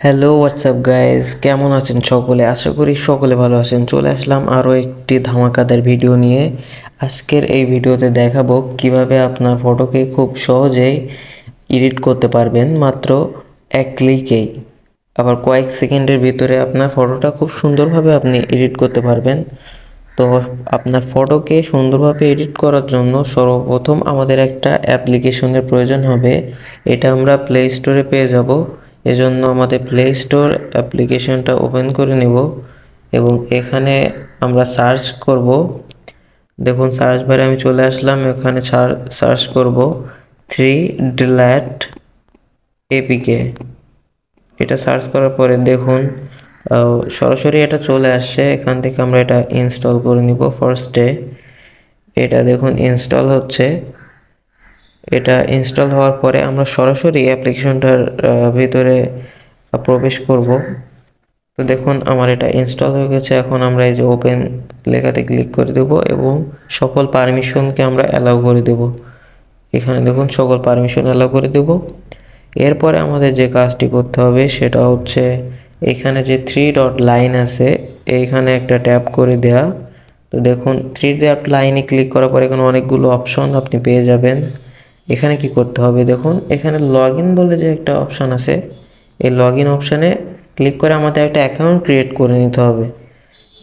Hello WhatsApp guys, কেমন আছেন সকলে? আশা করি সকলে ভালো আছেন। চলে আসলাম আরও একটি ধামাকাদার ভিডিও নিয়ে। আজকের এই ভিডিওতে দেখাবো কিভাবে আপনার ফটোকে খুব সহজেই এডিট করতে পারবেন মাত্র এক ক্লিকেই। আবার কয়েক সেকেন্ডের ভিতরে আপনার ফটোটা খুব সুন্দরভাবে আপনি এডিট করতে পারবেন। তো আপনার ফটোকে সুন্দরভাবে এডিট করার জন্য সর্বপ্রথম আমাদের একটা অ্যাপ্লিকেশনের প্রয়োজন হবে। এটা আমরা প্লে স্টোরে পেয়ে যাব। এজন্য আমাদের প্লে স্টোর অ্যাপ্লিকেশনটা ওপেন করে নেব এবং এখানে আমরা সার্চ করব। দেখুন সার্চ বারে আমি চলে আসলাম, এখানে সার্চ করব 3dlat APK। এটা সার্চ করার পরে দেখুন সরাসরি এটা চলে আসছে। এখান থেকে আমরা এটা ইনস্টল করে নিব। ফার্স্টে এটা দেখুন ইনস্টল হচ্ছে। এটা ইনস্টল হওয়ার পরে আমরা সরাসরি অ্যাপ্লিকেশনটার ভিতরে প্রবেশ করব। তো দেখুন আমার এটা ইনস্টল হয়ে গেছে। এখন আমরা এই যে ওপেন লেখাতে ক্লিক করে দেব এবং সকল পারমিশনকে আমরা অ্যালাউ করে দেব। এখানে দেখুন সকল পারমিশন অ্যালাউ করে দেব। এরপরে আমাদের যে কাজটি করতে হবে সেটা হচ্ছে এখানে যে 3 ডট লাইন আছে এইখানে একটা ট্যাপ করে দেয়া। তো দেখুন 3 ডট লাইনে ক্লিক করার পরে এখানে অনেকগুলো অপশন আপনি পেয়ে যাবেন। এখানে কি করতে হবে দেখুন, এখানে লগইন বলে যে একটা অপশন আছে, এই লগইন অপশানে ক্লিক করে আমাদের একটা অ্যাকাউন্ট ক্রিয়েট করে নিতে হবে।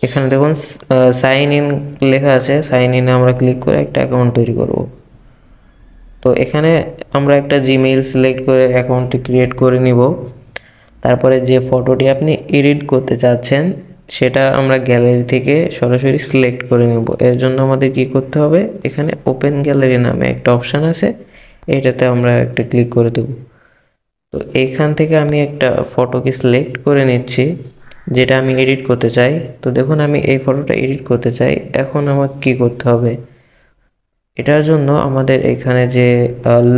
এখানে দেখুন সাইন ইন লেখা আছে, সাইন ইনে আমরা ক্লিক করে একটা অ্যাকাউন্ট তৈরি করব। তো এখানে আমরা একটা জিমেইল সিলেক্ট করে অ্যাকাউন্টটি ক্রিয়েট করে নিব। তারপরে যে ফটোটি আপনি এডিট করতে চাচ্ছেন সেটা আমরা গ্যালারি থেকে সরাসরি সিলেক্ট করে নেব। এর জন্য আমাদের কি করতে হবে, এখানে ওপেন গ্যালারি নামে একটা অপশান আছে, এটাতে আমরা একটা ক্লিক করে দেব। তো এইখান থেকে আমি একটা ফটোকে সিলেক্ট করে নিচ্ছি যেটা আমি এডিট করতে চাই। তো দেখুন আমি এই ফটোটা এডিট করতে চাই। এখন আমাকে কি করতে হবে, এটার জন্য আমাদের এখানে যে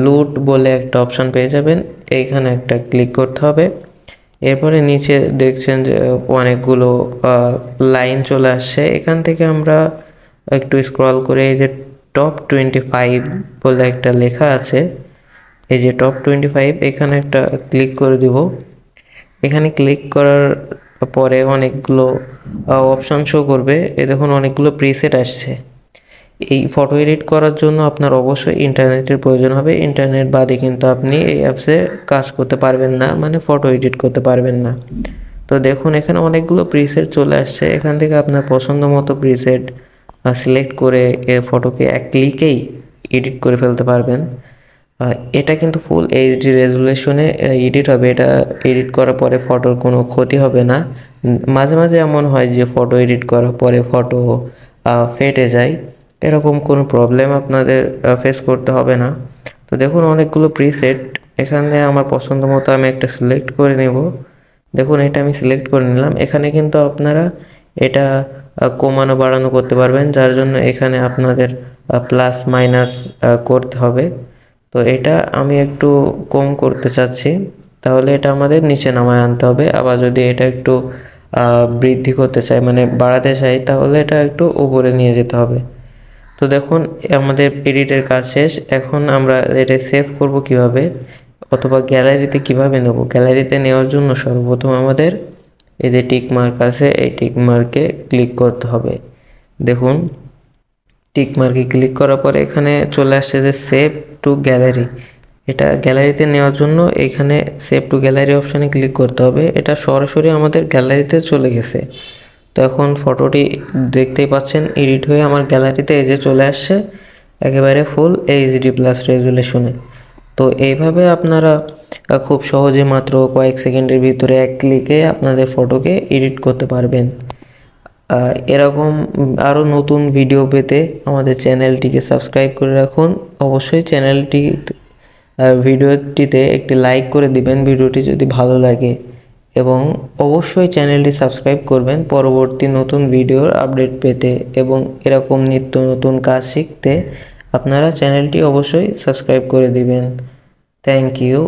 লুট বলে একটা অপশান পেয়ে যাবেন, এইখানে একটা ক্লিক করতে হবে। এরপরে নিচে দেখছেন যে অনেকগুলো লাইন চলে আসছে। এখান থেকে আমরা একটু স্ক্রল করে এই যে টপ 25 বলে একটা লেখা আছে, এই যে টপ 25 এখানে একটা ক্লিক করে দিব। এখানে ক্লিক করার পরে অনেকগুলো অপশান শো করবে। দেখুন অনেকগুলো প্রিসেট আসছে। এই ফটো এডিট করার জন্য আপনার অবশ্যই ইন্টারনেটের প্রয়োজন হবে। ইন্টারনেট বাদে কিন্তু আপনি এই অ্যাপসে কাজ করতে পারবেন না, মানে ফটো এডিট করতে পারবেন না। তো দেখুন এখানে অনেকগুলো প্রিসেট চলে আসছে। এখান থেকে আপনার পছন্দ মতো প্রিসেট সিলেক্ট করে এই ফটোকে এক ক্লিকেই এডিট করে ফেলতে পারবেন। এটা কিন্তু ফুল এইচডি রেজুলেশনে এডিট হবে। এটা এডিট করার পরে ফটোর কোনো ক্ষতি হবে না। মাঝে মাঝে এমন হয় যে ফটো এডিট করার পরে ফটো ফেটে যায়, এরকম কোনো প্রবলেম আপনাদের ফেস করতে হবে না। তো দেখুন অনেকগুলো প্রিসেট, এখানে আমার পছন্দ মতো আমি একটা সিলেক্ট করে নেব। দেখুন এটা আমি সিলেক্ট করে নিলাম। এখানে কিন্তু আপনারা এটা কমানো বাড়ানো করতে পারবেন, যার জন্য এখানে আপনাদের প্লাস মাইনাস করতে হবে। তো এটা আমি একটু কম করতে চাচ্ছি, তাহলে এটা আমাদের নিচে নামায় আনতে হবে। আবার যদি এটা একটু বৃদ্ধি করতে চাই, মানে বাড়াতে চাই, তাহলে এটা একটু উপরে নিয়ে যেতে হবে। তো দেখুন আমাদের এডিটের কাজ শেষ। এখন আমরা এটা সেভ করব কিভাবে, অথবা গ্যালারিতে কিভাবে নেব। গ্যালারিতে নেওয়ার জন্য সর্বপ্রথম আমাদের এই যে টিক মার্ক আছে, এই টিক মার্কে ক্লিক করতে হবে। দেখুন টিক মার্কে ক্লিক করার পরে এখানে চলে আসছে যে সেভ টু গ্যালারি। এটা গ্যালারিতে নেওয়ার জন্য এখানে সেভ টু গ্যালারি অপশানে ক্লিক করতে হবে। এটা সরাসরি আমাদের গ্যালারিতে চলে গেছে। তো এখন ফটোটি দেখতেই পাচ্ছেন এডিট হয়ে আমার গ্যালারিতে এই যে চলে আসছে, একেবারে ফুল এইচডি প্লাস রেজুলেশনে। তো এইভাবে আপনারা খুব সহজে মাত্র কয়েক সেকেন্ডের ভিতরে এক ক্লিকে আপনাদের ফটোকে এডিট করতে পারবেন। এরকম আরও নতুন ভিডিও পেতে আমাদের চ্যানেলটিকে সাবস্ক্রাইব করে রাখুন। অবশ্যই ভিডিওটিতে একটি লাইক করে দিবেন ভিডিওটি যদি ভালো লাগে, এবং অবশ্যই চ্যানেলটি সাবস্ক্রাইব করবেন পরবর্তী নতুন ভিডিওর আপডেট পেতে, এবং এরকম নিত্য নতুন কাজ শিখতে আপনারা চ্যানেলটি অবশ্যই সাবস্ক্রাইব করে দিবেন। Thank you.